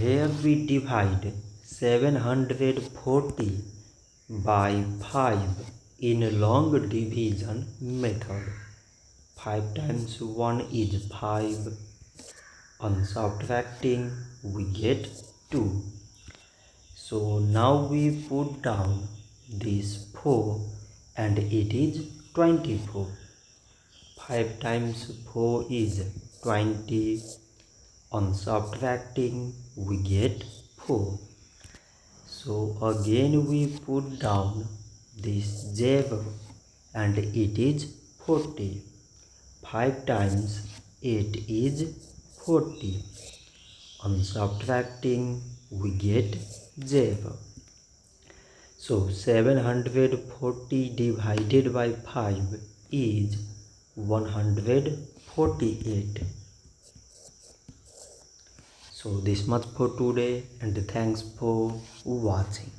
Here we divide 740 by 5 in long division method. 5 times 1 is 5. On subtracting we get 2. So now we put down this 4 and it is 24. 5 times 4 is 20. On subtracting we get 4. So again we put down this 0 and it is 40. 5 times 8 is 40. On subtracting we get 0. So 740 divided by 5 is 148. So this much for today and thanks for watching.